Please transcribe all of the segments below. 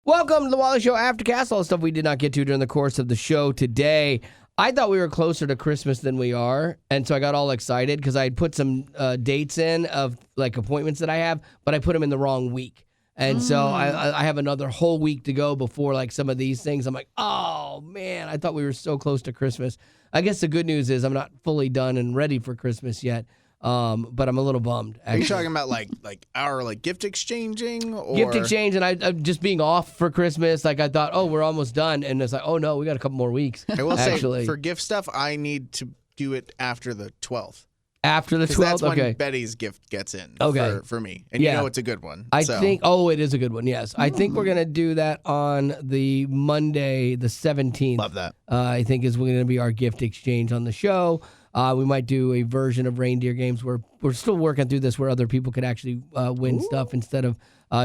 Welcome to the Wally Show Aftercast. All the stuff we did not get to during the course of the show today. I thought we were closer to Christmas than we are, and so I got all excited because I had put some dates in of like appointments that I have, but I put them in the wrong week. And so I have another whole week to go before like some of these things. I'm like, oh, man, I thought we were so close to Christmas. I guess the good news is I'm not fully done and ready for Christmas yet. But I'm a little bummed. Actually. Are you talking about like our gift exchanging or gift exchange and I just being off for Christmas? Like I thought, oh, we're almost done, and it's like, oh no, we got a couple more weeks. I will actually. say for gift stuff, I need to do it after the 12th. After the 12th, that's when okay. Betty's gift gets in. Okay. For me, and you know it's a good one. I think. Oh, it is a good one. Yes, I think we're gonna do that on the Monday, the 17th. Love that. I think is going to be our gift exchange on the show. We might do a version of Reindeer Games where we're still working through this where other people could actually win stuff instead of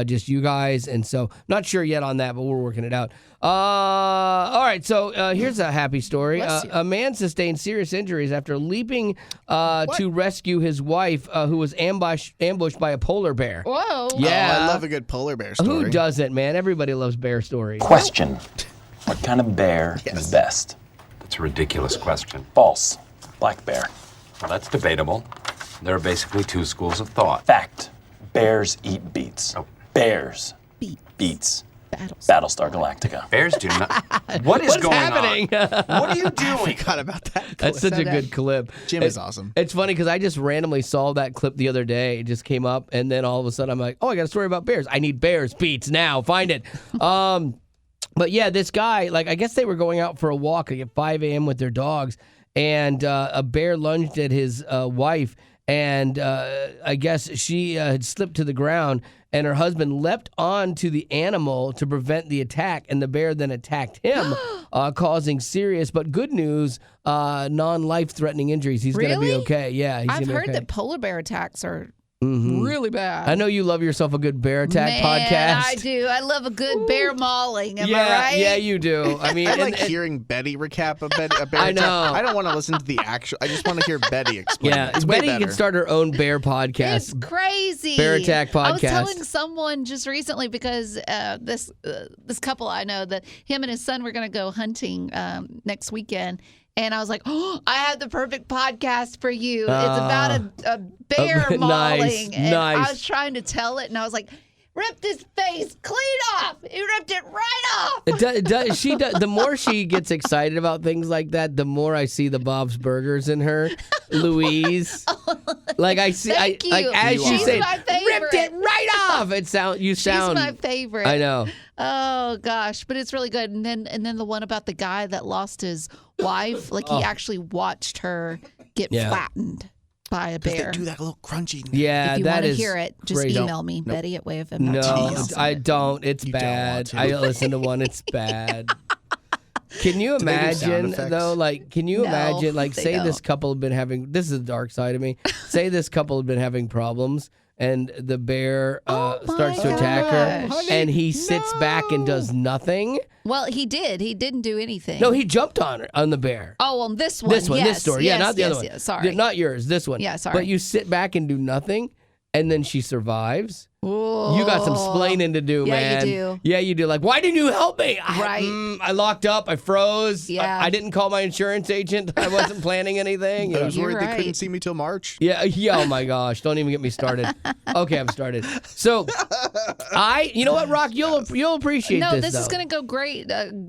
just you guys. And so not sure yet on that, but we're working it out. All right, so here's a happy story. A man sustained serious injuries after leaping to rescue his wife who was ambushed by a polar bear. Whoa. Yeah. Oh, I love a good polar bear story. Who doesn't, man? Everybody loves bear stories. Question. What kind of bear is best? That's a ridiculous question. False. Black bear. Well, that's debatable. There are basically two schools of thought. Fact. Bears eat beets. Oh. Bears. Beets. Battlestar Galactica. Bears do not. What is going happening? on? What are you I doing? forgot about that. That's such a good clip. Jim is awesome. It's funny because I just randomly saw that clip the other day. It just came up, and then all of a sudden I'm like, oh, I got a story about bears. I need bears beets now. Find it. But yeah, this guy, like, I guess they were going out for a walk like at 5 a.m. with their dogs, and a bear lunged at his wife, and I guess she had slipped to the ground, and her husband leapt onto the animal to prevent the attack, and the bear then attacked him, causing serious, but good news, non-life-threatening injuries. He's going to be okay. Yeah, he's I've gonna be heard okay. that polar bear attacks are really bad. I know you love yourself a good bear attack Man, podcast. I do. I love a good bear mauling. Am I right? Yeah, you do. I mean, I like hearing Betty recap a bear I attack. know. I don't want to listen to the actual. I just want to hear Betty explain. Yeah, it. It's way Betty better. can start her own bear podcast. It's crazy. Bear attack podcast. I was telling someone just recently because this couple I know that him and his son were going to go hunting next weekend. And I was like, oh, I have the perfect podcast for you. It's about a bear mauling. And I was trying to tell it, and I was like, ripped his face clean off. He ripped it right off. The more she gets excited about things like that, the more I see the Bob's Burgers in her. Louise. Like I see, Thank you. like as you She's say, my favorite. ripped it right off. She's my favorite. I know. Oh gosh, but it's really good. And then the one about the guy that lost his wife, like he actually watched her get flattened by a bear. They do that little crunchy. Yeah, if you that want to is hear it, just great. email me, Betty at wayfm.com. No, I don't. It's You don't bad. want to. I listen to one. It's bad. Can you Do they do sound imagine effects? though? Like, can you No, imagine? Like, they say this don't. couple had been having. This is the dark side of me. Say this couple had been having problems, and the bear starts to attack her, gosh. and he sits back and does nothing. Well, he did. He didn't do anything. No, he jumped on her, on the bear. Oh, on this one. This one, yes, this story. Yes, Yeah, not the yes, other one. yes, sorry. Not yours. This one. Yeah, sorry. But you sit back and do nothing, and then she survives. Whoa. You got some splaining to do, Yeah, man. you do. Yeah, you do. Like, why didn't you help me? Right. I locked up. I froze. Yeah. I didn't call my insurance agent. I wasn't planning anything. You I know? was You're worried they right. couldn't see me till March. Yeah. Oh my gosh! Don't even get me started. Okay, I'm started. So, you know what, Rock? You'll appreciate No, this. this is though. going to go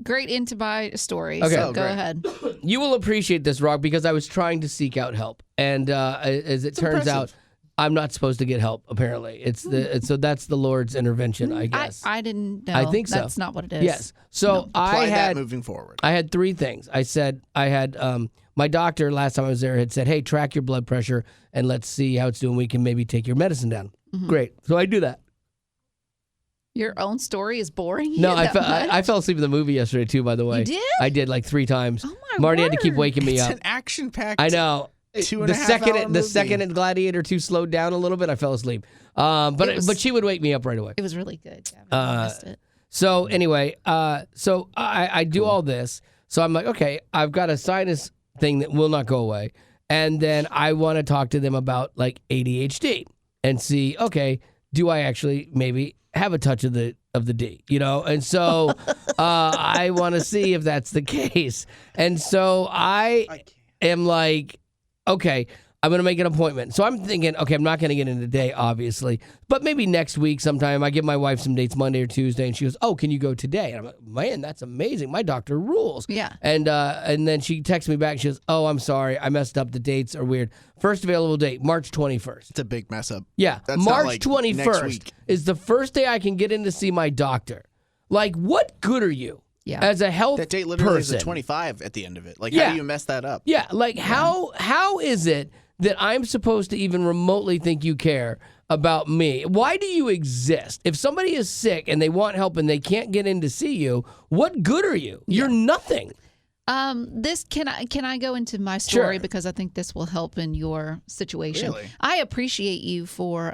great into my story. Okay. So Oh, go great. ahead. You will appreciate this, Rock, because I was trying to seek out help, and as it turns impressive. out, I'm not supposed to get help. Apparently, so that's the Lord's intervention, I I guess. didn't know. I think so. That's not what it is. Yes. So Apply that moving forward. I had three things. I had my doctor last time I was there had said, "Hey, track your blood pressure and let's see how it's doing. We can maybe take your medicine down." Great. So I do that. Your own story is boring? No, that much? I fell asleep in the movie yesterday too. By the way, You did? I did like 3 times. Oh, my Marty had to keep word. waking me It's up. an action-packed. I know. 2.5 The second hour the movie. second Gladiator 2 slowed down a little bit, I fell asleep. But she would wake me up right away. It was really good. Yeah, I missed it. So anyway, so I do all this. So I'm like, okay, I've got a sinus thing that will not go away. And then I want to talk to them about like ADHD and see, okay, do I actually maybe have a touch of the of the D, and so I want to see if that's the case. And so I am like, okay, I'm going to make an appointment. So I'm thinking, okay, I'm not going to get in today, obviously, but maybe next week sometime. I give my wife some dates Monday or Tuesday, and she goes, oh, can you go today? And I'm like, man, that's amazing. My doctor rules. Yeah. And then she texts me back. She goes, oh, I'm sorry. I messed up. The dates are weird. First available date, March 21st. It's a big mess up. Yeah. That's not March like 21st next week. is the first day I can get in to see my doctor. Like, what good are you as a health That date literally person? is a 25 at the end of it. Like, Yeah. how do you mess that up? Yeah, like how is it that I'm supposed to even remotely think you care about me? Why do you exist? If somebody is sick and they want help and they can't get in to see you, what good are you? You're nothing. This can I go into my story Sure. because I think this will help in your situation. Really? I appreciate you for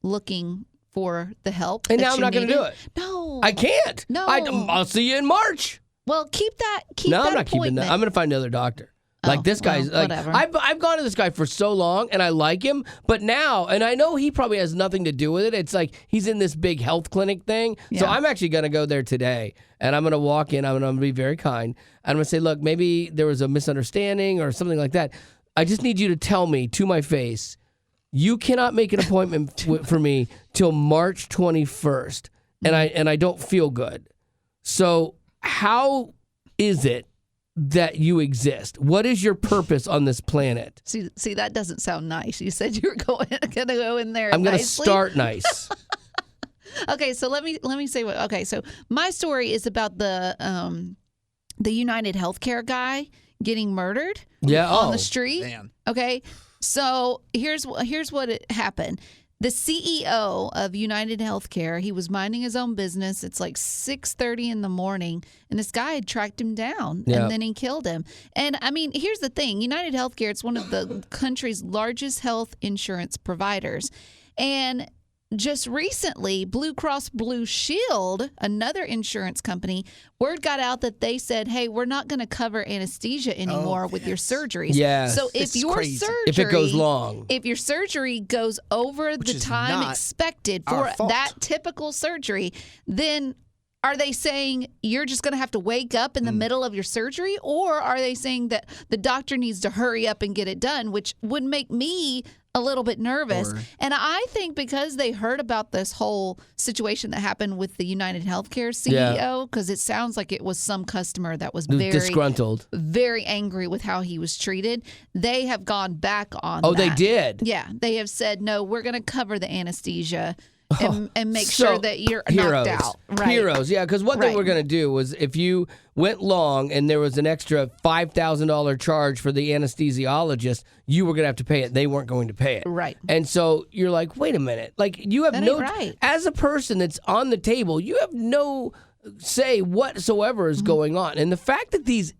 looking for the help. And that now I'm you not going to needed. do it. No, I can't. No. I'll see you in March. Well, keep that. Keep No, that I'm not keeping appointment. that. I'm going to find another doctor. Oh, Like this guy's well, like whatever. I've gone to this guy for so long and I like him, but now, and I know he probably has nothing to do with it. It's like he's in this big health clinic thing. So Yeah. I'm actually going to go there today and I'm going to walk in. I'm going to be very kind. I'm going to say, look, maybe there was a misunderstanding or something like that. I just need you to tell me to my face, you cannot make an appointment for me till March 21st, and I don't feel good. So how is it that you exist? What is your purpose on this planet? See, that doesn't sound nice. You said you were going to go in there. I'm going to nicely. start nice. Okay, so let me say what. Okay, so my story is about the United Healthcare guy getting murdered Yeah. on Oh, the street. Man. Okay, so here's what it happened. The CEO of United Healthcare, he was minding his own business. It's like 6:30 in the morning, and this guy had tracked him down, Yeah. and then he killed him. And I mean, here's the thing: United Healthcare, it's one of the country's largest health insurance providers, and just recently, Blue Cross Blue Shield, another insurance company, word got out that they said, hey, we're not going to cover anesthesia anymore with your surgeries. Yes. So if This is your crazy. surgery, if it goes long. if your surgery goes over the is time not expected our for fault. that typical surgery, then are they saying you're just going to have to wake up in the middle of your surgery? Or are they saying that the doctor needs to hurry up and get it done, which would make me a little bit nervous? And I think because they heard about this whole situation that happened with the United Healthcare CEO, because it sounds like it was some customer that was very disgruntled. very angry with how he was treated. They have gone back on Oh, that. they did. Yeah, they have said, no, we're going to cover the anesthesia and make So, sure that you're heroes. knocked out. Right. Heroes, yeah, because what they Right. were going to do was if you went long and there was an extra $5,000 charge for the anesthesiologist, you were going to have to pay it. They weren't going to pay it. Right. And so you're like, wait a minute. Like you have That no, ain't right. as a person that's on the table, you have no say whatsoever Mm-hmm. is going on. And the fact that these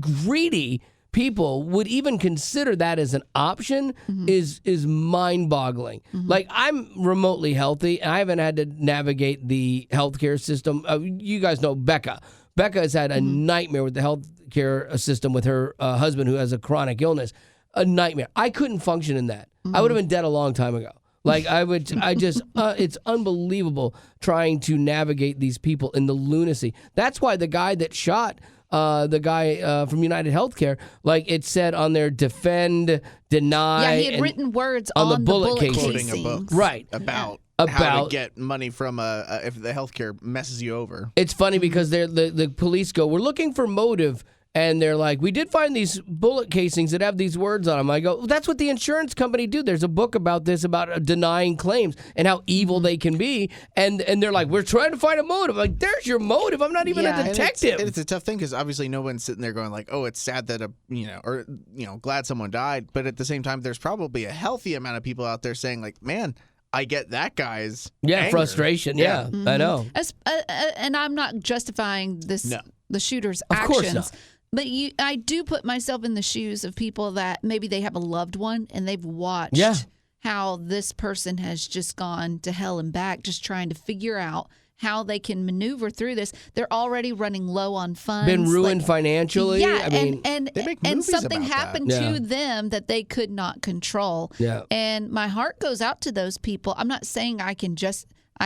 greedy people would even consider that as an option is mind-boggling. Like I'm remotely healthy and I haven't had to navigate the healthcare system. You guys know Becca. Becca has had a nightmare with the healthcare system with her husband who has a chronic illness. A nightmare. I couldn't function in that. I would have been dead a long time ago. Like it's unbelievable trying to navigate these people in the lunacy. That's why the guy that shot the guy from United Healthcare, like it said on their defend, deny. Yeah, he had and- written words on the on bullet bullet casing. Quoting a book. casings. Right. About how About- to get money from if the healthcare messes you over. It's funny because the police go, we're looking for motive. And they're like, we did find these bullet casings that have these words on them. I go, well, that's what the insurance company do. There's a book about this, about denying claims and how evil they can be. And they're like, we're trying to find a motive. I'm like, there's your motive. I'm not even Yeah. a And detective. And it's a tough thing because obviously no one's sitting there going like, oh, it's sad that glad someone died. But at the same time, there's probably a healthy amount of people out there saying like, man, I get that guy's anger. Frustration. Yeah, I know. And I'm not justifying this No. the shooter's Of actions. course not. But I do put myself in the shoes of people that maybe they have a loved one and they've watched Yeah. how this person has just gone to hell and back, just trying to figure out how they can maneuver through this. They're already running low on funds. Been ruined like- financially. Yeah, I mean, and They make and movies something about that. happened Yeah. to them that they could not control. Yeah. And my heart goes out to those people. I'm not saying I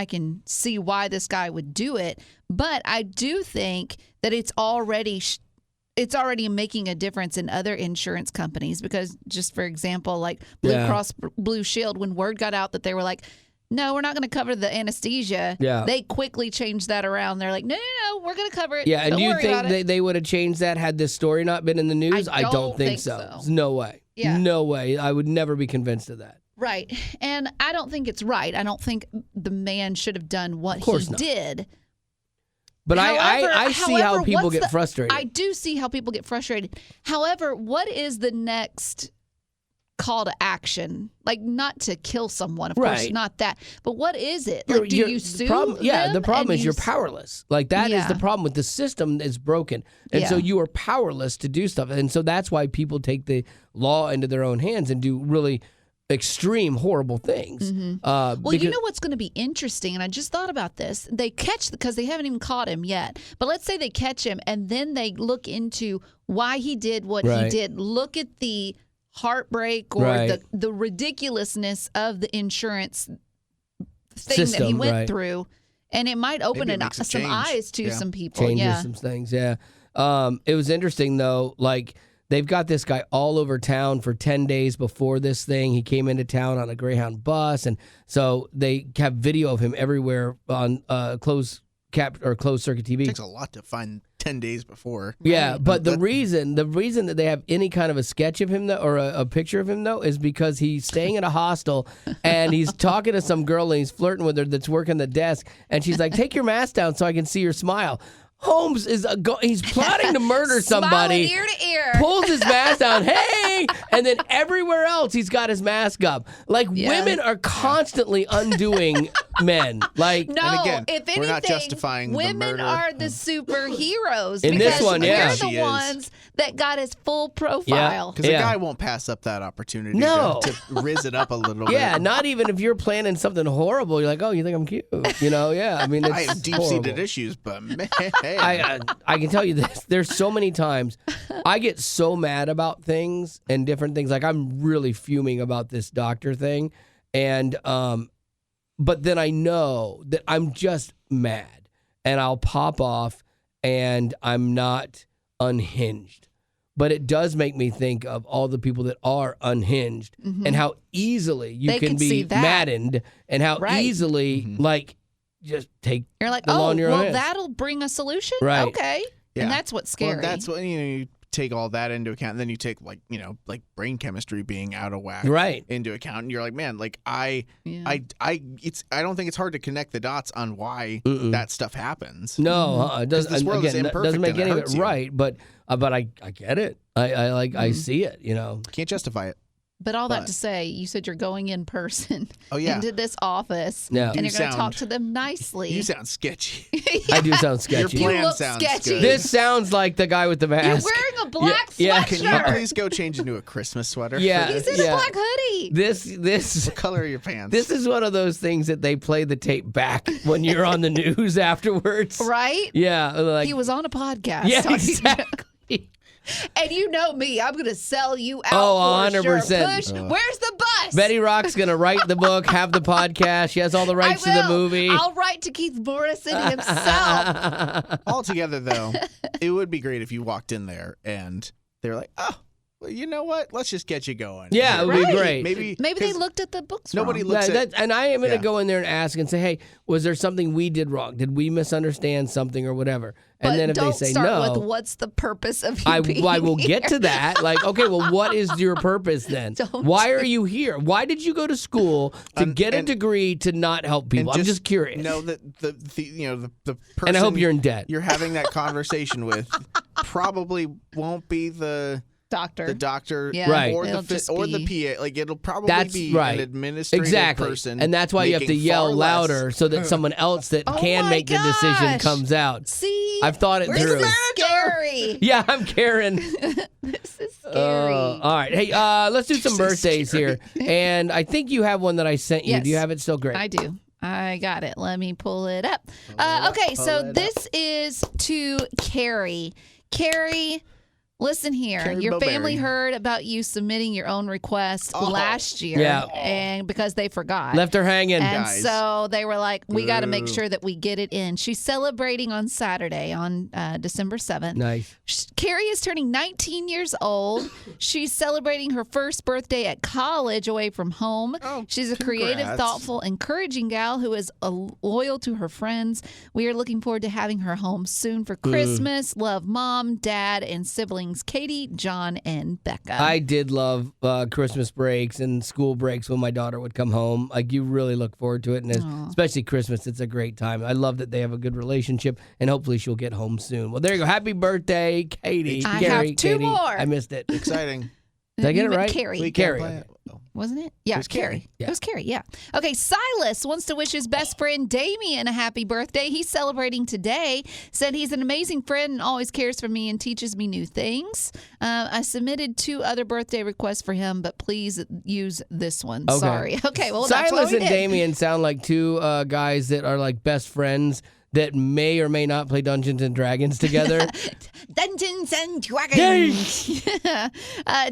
can see why this guy would do it. But I do think that it's already making a difference in other insurance companies because, just for example, like Blue Cross Blue Shield, when word got out that they were like, no, we're not going to cover the anesthesia. Yeah. They quickly changed that around. They're like, no, we're going to cover it. Yeah, and Don't do you worry about think it. they would have changed that had this story not been in the news? I don't think think so. so. There's no way. Yeah. No way. I would never be convinced of that. Right. And I don't think it's right. I don't think the man should have done what he not. did. But I see how However, people what's get the- frustrated. I do see how people get frustrated. However, what is the next call to action? Like, not to kill someone, of course, Right. not that. But what is it? Like, do you sue the problem, them? the problem and is you you're powerless. Like, that is the problem with the system is broken. And so Yeah. you are powerless to do stuff. And so that's why people take the law into their own hands and do really extreme, horrible things. Well, you know what's going to be interesting, and I just thought about this. They catch, because they haven't even caught him yet, but let's say they catch him and then they look into why he did what he Right. did. Look at the heartbreak or Right. the ridiculousness of the insurance thing that he System, went right. through, and it might open Maybe it makes a some change. eyes to Yeah. some people. changes Yeah. some things. Yeah. It was interesting though. Like they've got this guy all over town for 10 days before this thing. He came into town on a Greyhound bus, and so they have video of him everywhere on closed circuit TV. It takes a lot to find 10 days before. Yeah, but the reason that they have any kind of a sketch of him though, or a picture of him though, is because he's staying at a hostel and he's talking to some girl and he's flirting with her that's working the desk, and she's like, "Take your mask down so I can see your smile." Holmes is he's plotting to murder somebody. Smiling ear to ear. Pulls his mask down, hey, and then everywhere else he's got his mask up. Like Yeah. women are constantly undoing men. Like No, And again, if anything, we're not justifying the women murder. are the superheroes. In this because one, yeah. we're She the is. ones that got his full profile. Because Yeah. a guy won't pass up that opportunity No. to riz it up a little yeah, bit. not even if you're planning something horrible. You're like, oh, you think I'm cute? You know, yeah. I mean, it's I have deep-seated horrible. issues, but man. I can tell you this. There's so many times I get so mad about things and different things. Like I'm really fuming about this doctor thing, and but then I know that I'm just mad, and I'll pop off, and I'm not unhinged. But it does make me think of all the people that are unhinged and how easily you They can can be see that. maddened, and how Right. easily like just take You're like, the law oh, in your well, hands. that'll bring a solution? Right. Okay. Yeah. And that's what's scary. Well, that's what you take all that into account, and then you take like brain chemistry being out of whack Right. into account, and you're like, man, like I don't think it's hard to connect the dots on why that stuff happens. No, it doesn't. This world is Again, that imperfect doesn't make and it any of it hurts you. right. But I get it. I see it. You know. Can't justify it. But all that But- to say, you said you're going in person Oh, yeah. into this office, Yeah. and You you're going to talk sound- to them nicely. You sound sketchy. I do sound Your sketchy. plan look sounds sketchy. good. This sounds like the guy with the You're mask. wearing a black yeah, sweatshirt. Can you please go change into a Christmas sweater? Yeah. He's in a black hoodie. This What color are your pants? this is one of those things that they play the tape back when you're on the news afterwards. Right? Yeah, like He was on a podcast. yeah, talking- exactly. And you know me, I'm going to sell you out Oh, for sure. 100%. Push, where's the bus? Betty Rock's gonna write the book, have the podcast. She has all the rights to the movie. I'll write to Keith Morrison himself. Altogether, though, it would be great if you walked in there and they were like, oh, well, you know what? Let's just get you going. Yeah, it would be Right. great. Maybe Maybe they 'cause looked at the books nobody wrong. looks at and I am going to Yeah. go in there and ask and say, hey, was there something we did wrong? Did we misunderstand something or whatever? And But then if don't they say start no, with what's the purpose of you being I will get here? to that. Like, okay, well, what is your purpose then? Don't Why are you here? Why did you go to school to get a and- degree to not help people? and I'm just curious. Know that the person And I hope you're in debt. You're having that conversation with probably won't be the Doctor. doctor Yeah, Right. or it'll the just or the be- PA. Like it'll probably That's be right. an administrative Exactly. person. And that's why you have to making yell far less. louder so that someone else that Oh can my make the decision gosh. comes out. See? I've thought it This through. is scary. Yeah, I'm Karen. This is scary. All right. Hey, let's do some birthdays here. And I think you have one that I sent you. Yes. Do you have it still? Great. I do. I got it. Let me pull it up. Okay, so this is to Carrie. Carrie, Listen here. Carrie Your family Bowberry. heard about you submitting your own request last year, Yeah. and because they forgot. Left her hanging. And Guys. so they were like, we got to make Boo. sure that we get it in. She's celebrating on Saturday, on December 7th. Nice. Carrie is turning 19 years old. She's celebrating her first birthday at college away from home. Oh, She's a creative, congrats. thoughtful, encouraging gal who is loyal to her friends. We are looking forward to having her home soon for Christmas. Love mom, dad, and siblings Katie, John, and Becca. I did love Christmas breaks and school breaks when my daughter would come home. Like, you really look forward to it, and especially Christmas. It's a great time. I love that they have a good relationship, and hopefully she'll get home soon. Well, there you go. Happy birthday, Katie. I Gary, have two Katie. more. I missed it. Exciting. Did I get You it meant right? Carrie. We Carrie. can't play it. Oh. Wasn't it? Yeah, was Carrie. Carrie. Yeah. It was Carrie, yeah. Okay, Silas wants to wish his best friend Damien a happy birthday. He's celebrating today. Said he's an amazing friend and always cares for me and teaches me new things. I submitted 2 other birthday requests for him, but please use this one. Okay. Sorry. Okay, well, that's what Silas we and did. Damien sound like 2 guys that are like best friends that may or may not play Dungeons and Dragons together. Dungeons and Dragons.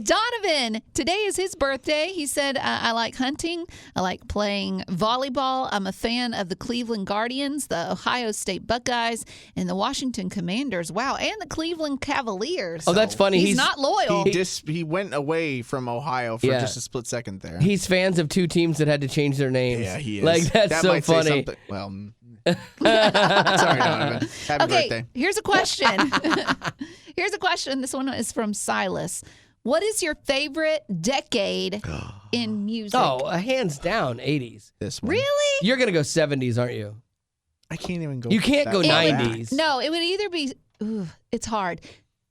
Donovan, today is his birthday. He said, I like hunting. I like playing volleyball. I'm a fan of the Cleveland Guardians, the Ohio State Buckeyes, and the Washington Commanders. Wow, and the Cleveland Cavaliers. Oh, that's funny. He's not loyal. He went away from Ohio for Yeah. just a split second there. He's fans of 2 teams that had to change their names. Yeah, he is. Like, that's that so might say funny. something. Well, sorry, Donovan. Happy Okay, birthday. here's a question. Here's a question. This one is from Silas. What is your favorite decade in music? Oh, hands down, 80s. This one. Really? You're going to go 70s, aren't you? I can't even go. You can't that go far 90s. back. No, it would either be, it's hard.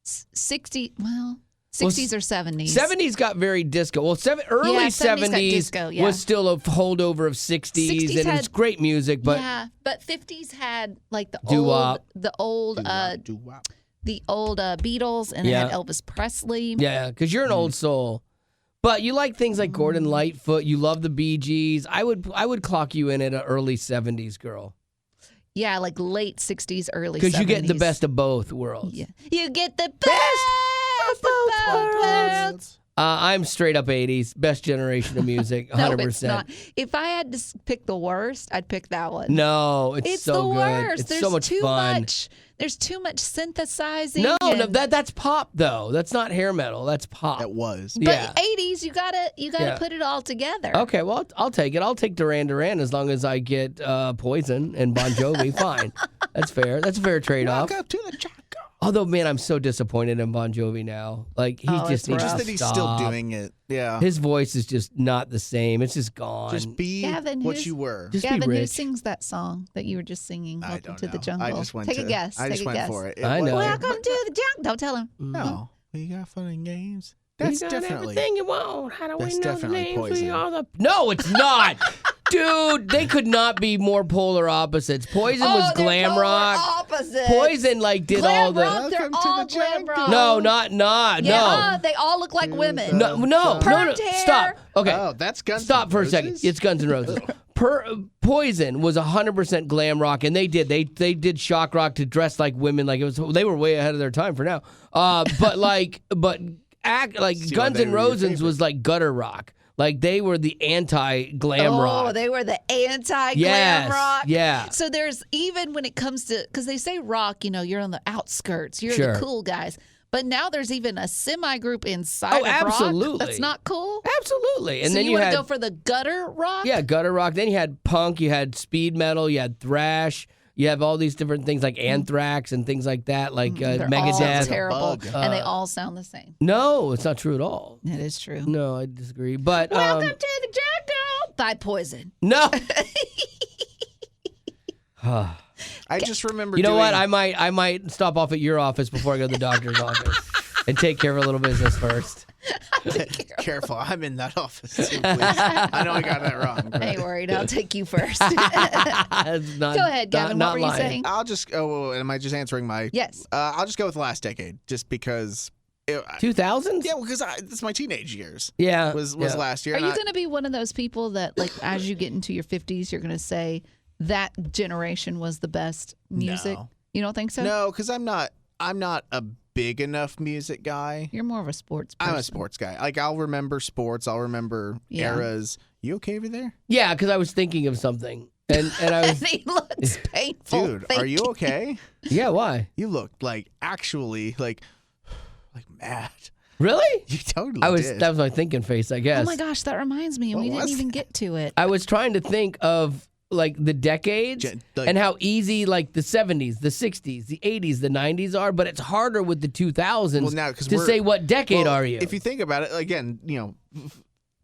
60, well, 60s or 70s. 70s got very disco. Well, early Yeah, 70s got 70s disco, yeah. was still a holdover of 60s, 60s and it was had- great music, but yeah, but 50s had like the Doo-wop. old Doo-wop. Beatles, and it Yeah. had Elvis Presley. yeah, because you're an old soul. But you like things like Gordon Lightfoot. You love the Bee Gees. I would clock you in at an early 70s girl Yeah, like late 60s, early 70s. because you get the best of both worlds. Yeah. You get the best of both worlds. I'm straight up 80s, best generation of music, 100%. No, it's not. If I had to pick the worst, I'd pick that one. No, it's It's so the good. worst. It's There's so much too fun. much. There's too much synthesizing. No, and- that's pop though. That's not hair metal. That's pop. That was. But yeah. 80s, you gotta Yeah. put it all together. Okay, well, I'll take it. I'll take Duran Duran as long as I get Poison and Bon Jovi. Fine. That's fair. That's a fair trade-off. Welcome to the jungle. Although, man, I'm so disappointed in Bon Jovi now. Like, he Oh, just it's needs rough. to Just that he's stop. still doing it. Yeah. His voice is just not the same. It's just gone. Just be Gavin, what who's- you were. Just be Gavin, who rich. sings that song that you were just singing? I Welcome don't to know. the jungle. I just went Take to, a guess. I just Take a went guess. for it. I know. Welcome to the jungle. Don't tell him. No. We got fun and games. You That's got definitely. everything you want. How do we That's know the definitely names Poison. for all the... No, it's not. Dude, they could not be more polar opposites. Poison was they're glam polar rock. opposites. Poison like did Glam all the... rock, they're Welcome to all the glam jungle. rock. No, not Yeah, they all look like women. no. Permed hair. Stop. Okay. Oh, that's Guns Stop N' for a second. Roses? It's Guns N' Roses. Poison was 100% glam rock, and they did shock rock to dress like women. Like, it was, they were way ahead of their time for now. But See, Guns they N' were your Roses was like gutter rock. Like, they were the anti-glam rock. Oh, they were the anti-glam Yes, rock. yeah. So there's, even when it comes to, because they say rock, you're on the outskirts. You're Sure. the cool guys. But now there's even a semi-group inside of absolutely. rock. That's not cool. Absolutely. And so then you want had to go for the gutter rock? yeah, gutter rock. Then you had punk, you had speed metal, you had thrash. You have all these different things like Anthrax and things like that, like They're all Megadeth. terrible, Bug. and they all sound the same. No, it's not true at all. It is true. No, I disagree. But Welcome to the jungle by Poison. no. I just remember. You know what? doing- I might stop off at your office before I go to the doctor's office and take care of a little business first. Careful, I'm in that office too, please. I know I got that wrong. but- Ain't worried. I'll take you first. It's not- Go ahead, Gavin. not What were you lying. saying? I'll just. Oh, am I just answering my? Yes. I'll just go with last decade, just because. 2000s? Yeah, because it's my teenage years. Yeah. Was yeah. last year. Are and you I- going to be one of those people that, like, as you get into your 50s, you're going to say that generation was the best music? No. You don't think so? No, because I'm not a big enough music guy. You're more of a sports person. I'm a sports guy. Like, I'll remember sports. I'll remember eras. You okay over there? Yeah, because I was thinking of something. And I was... He looks painful. Dude, are you okay? Yeah, why? You looked like actually like mad. Really? You totally did. That was my thinking face, I guess. Oh my gosh, that reminds me. We didn't even get to it. I was trying to think of like the decades and how easy like the 70s, the 60s, the 80s, the 90s are, but it's harder with the 2000s to say what decade are you. If you think about it, again,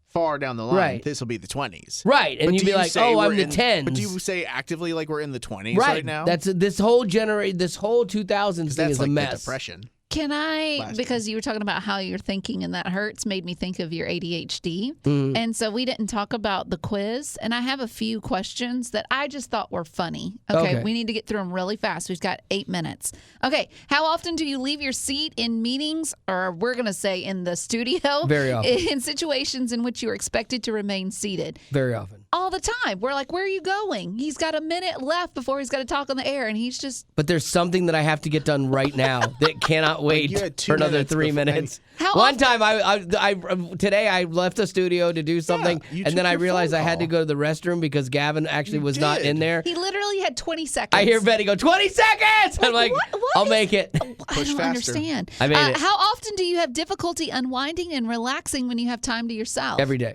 far down the line, Right. this will be the 20s. Right, and you'd be like, oh, I'm the 10s. But do you say actively like we're in the 20s right now? That's this whole 2000s thing is like a mess. the Depression. Can I, because you were talking about how you're thinking and that hurts, made me think of your ADHD. And so we didn't talk about the quiz. And I have a few questions that I just thought were funny. Okay. We need to get through them really fast. We've got 8 minutes. Okay. How often do you leave your seat in meetings, or we're going to say in the studio? Very often. In situations in which you are expected to remain seated? Very often. All the time. We're like, where are you going? He's got a minute left before he's got to talk on the air, and he's just... But there's something that I have to get done right now that cannot wait for another 3 minutes. One time, today I left the studio to do something, and then I realized I had to go to the restroom because Gavin actually was not in there. He literally had 20 seconds. I hear Betty go, 20 seconds! I'm like, what I'll make it. I don't understand. I made it. How often do you have difficulty unwinding and relaxing when you have time to yourself? Every day.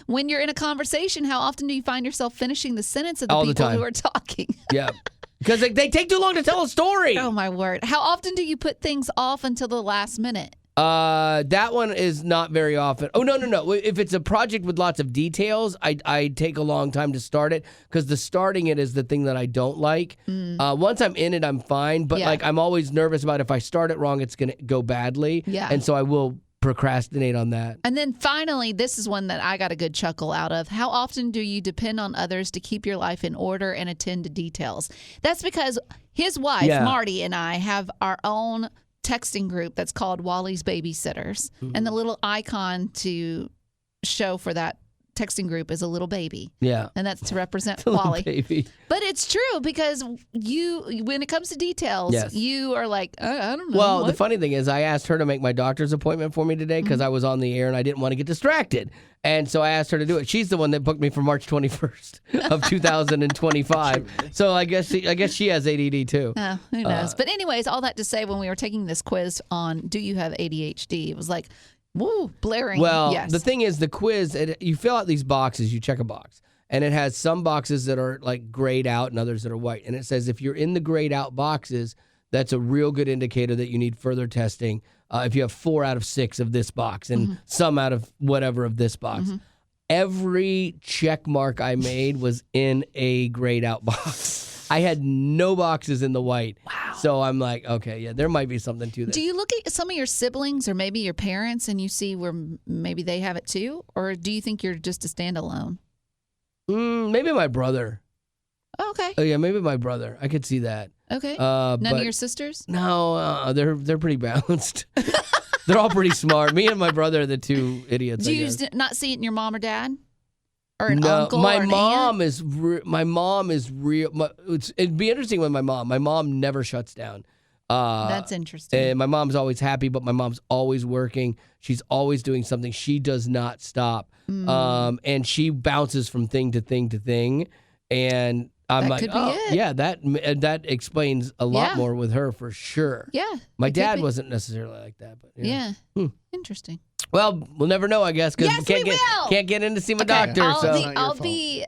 When you're in a conversation, how often do you find yourself finishing the sentence of the All the people time. who are talking? Yeah. Because they take too long to tell a story. Oh, my word. How often do you put things off until the last minute? That one is not very often. Oh, no. If it's a project with lots of details, I take a long time to start it because the starting it is the thing that I don't like. Once I'm in it, I'm fine. But like I'm always nervous about if I start it wrong, it's going to go badly. Yeah. And so I will procrastinate on that. And then finally, this is one that I got a good chuckle out of. How often do you depend on others to keep your life in order and attend to details? That's because his wife, Marty, and I have our own texting group that's called Wally's Babysitters. And the little icon to show for that texting group is a little baby. Yeah. And that's to represent Wally. Baby. But it's true because when it comes to details, you are like, I don't know. Well, the funny thing is I asked her to make my doctor's appointment for me today because I was on the air and I didn't want to get distracted. And so I asked her to do it. She's the one that booked me for March 21st of 2025. So I guess she has ADD too. Oh, who knows? But anyways, all that to say, when we were taking this quiz on do you have ADHD, it was like, woo, blaring. Well, yes. the thing is, the quiz, you fill out these boxes, you check a box, and it has some boxes that are like grayed out and others that are white. And it says if you're in the grayed out boxes, that's a real good indicator that you need further testing. If you have 4 out of 6 of this box and some out of whatever of this box. Every check mark I made was in a grayed out box. I had no boxes in the white. Wow. So I'm like, okay, yeah, there might be something to this. Do you look at some of your siblings or maybe your parents and you see where maybe they have it too? Or do you think you're just a standalone? Maybe my brother. Oh, okay. Oh, yeah, maybe my brother. I could see that. Okay. None of your sisters? No, they're pretty balanced. They're all pretty smart. Me and my brother are the two idiots. Do you not see it in your mom or dad? Or an uncle my or an mom aunt? my mom is real. It'd be interesting with my mom. My mom never shuts down. That's interesting. And my mom's always happy, but my mom's always working. She's always doing something. She does not stop. And she bounces from thing to thing to thing. And I'm That could be it. yeah, that explains a lot more with her for sure. Yeah. My dad wasn't necessarily like that, but yeah. Interesting. Well, we'll never know, I guess, because Yes, we can't get in to see my doctor. I'll be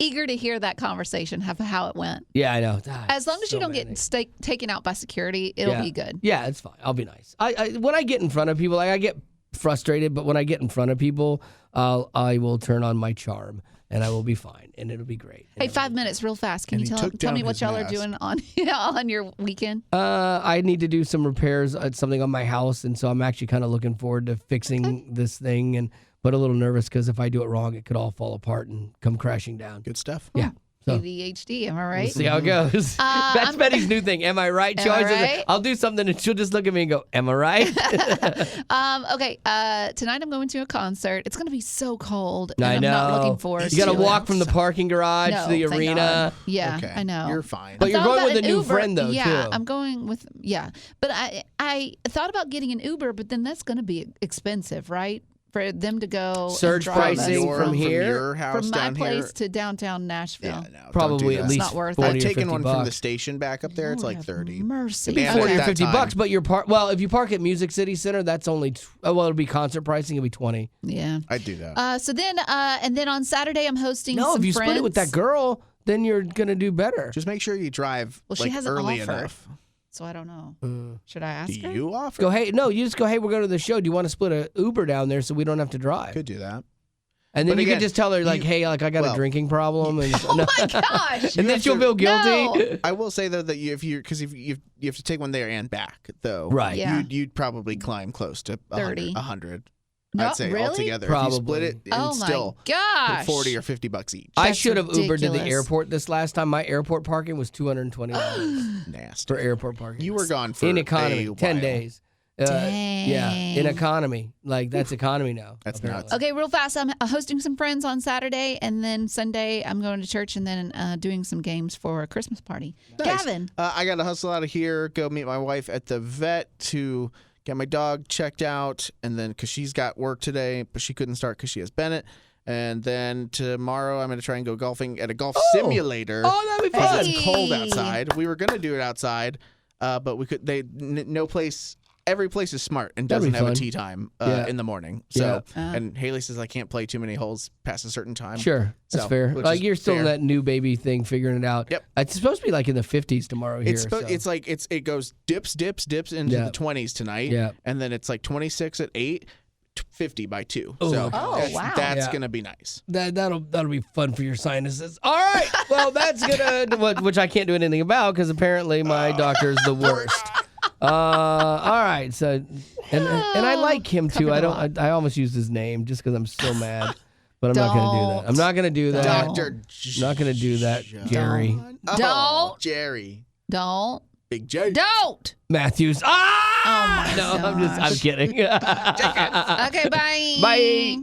eager to hear that conversation, how it went. Yeah, I know. As long as you don't get taken out by security, it'll be good. Yeah, it's fine. I'll be nice. When I get in front of people, like I get frustrated, but when I get in front of people, I will turn on my charm. And I will be fine, and it'll be great. Hey, 5 minutes, real fast. Can you tell me what y'all are doing on your weekend? I need to do some repairs at something on my house, and so I'm actually kind of looking forward to fixing this thing, but a little nervous because if I do it wrong, it could all fall apart and come crashing down. Good stuff. Yeah. ADHD, am I right? We'll see how it goes. That's Betty's new thing. Am I right? She Am I always says, right? I'll do something and she'll just look at me and go, am I right? Okay. Tonight I'm going to a concert. It's going to be so cold. And I know. I'm not looking forward You got to to walk it. from the parking garage No, to the thank arena. God. Yeah, Okay, I know. You're fine. But you're thought going about with a an new Uber. friend, though, yeah, too. I'm going with, But I thought about getting an Uber, but then that's going to be expensive, right? For them to go and Surge drive us pricing from here? your house from my down place here. to downtown Nashville. Yeah, no, don't Probably do at that. least not worth it. 40 I've or taken 50 one bucks. from the station back up there. It's Lord like have 30. Mercy. And 40 at or that 50 time- bucks, but if you park at Music City Center, that's only, it'll be concert pricing, it'll be 20. Yeah. I'd do that. So then, and then on Saturday, I'm hosting No, some if you friends. split it with that girl, then you're going to do better. Just make sure you drive Well, she like hasn't early offered. enough. So I don't know. Should I ask Do her? you offer? Go, hey, no, you just go, hey, we're going to the show. Do you want to split a Uber down there so we don't have to drive? Could do that. And then But you again, can just tell her, like, hey, like, I got a drinking problem. And, Oh my gosh. and then she'll feel guilty. No. I will say though that if you have to take one there and back though, Right. Yeah. You'd probably climb close to 30. 100. No, I'd say really? altogether. If Probably. you split it, Oh it's my still gosh. 40 or 50 bucks each. I That's should have Ubered to the ridiculous. airport this last time. My airport parking was $220 Nasty. for airport parking. You were gone for in economy, a 10 while. days. Yeah, Dang. in economy. Like, that's economy now. That's apparently. nuts. Okay, real fast. I'm hosting some friends on Saturday, and then Sunday I'm going to church, and then doing some games for a Christmas party. Nice. Gavin. I got to hustle out of here, go meet my wife at the vet to get my dog checked out, and then because she's got work today, but she couldn't start because she has Bennett. And then tomorrow I'm going to try and go golfing at a golf simulator. Oh, that'd be because fun. it's cold Hey. outside. We were going to do it outside, but we could. No place. Every place is smart and That'd be doesn't have a fun. tee time Yeah. in the morning. So, Yeah. and Haley says I can't play too many holes past a certain time. Sure, that's So, fair. which Like, is you're still in fair. that new baby thing, figuring it out. Yep. It's supposed to be like in the 50s tomorrow here. It's like it goes dips into Yeah. the 20s tonight. Yeah. And then it's like 26 at 8, 50 by 2. Oh, so my gosh. Wow. that's Yeah. going to be nice. that'll be fun for your sinuses. All right. Well, that's gonna which I can't do anything about because apparently my doctor's the worst. All right. So and I like him too. Covered a lot. I almost used his name just because I'm so mad, but I'm not gonna do that. I'm not gonna do that. Don't. Dr. I'm not gonna do that, Jerry Oh, Don't. Jerry. Don't. Big J. Don't. Matthews. Ah! Oh, my no, I'm gosh. kidding. Okay, bye. Bye.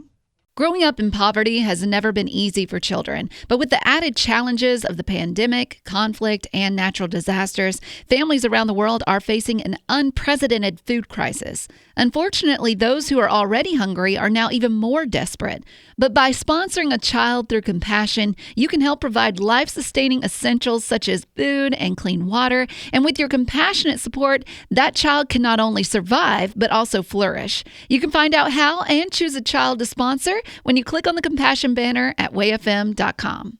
Growing up in poverty has never been easy for children, but with the added challenges of the pandemic, conflict, and natural disasters, families around the world are facing an unprecedented food crisis. Unfortunately, those who are already hungry are now even more desperate. But by sponsoring a child through compassion, you can help provide life-sustaining essentials such as food and clean water. And with your compassionate support, that child can not only survive, but also flourish. You can find out how and choose a child to sponsor when you click on the compassion banner at wayfm.com.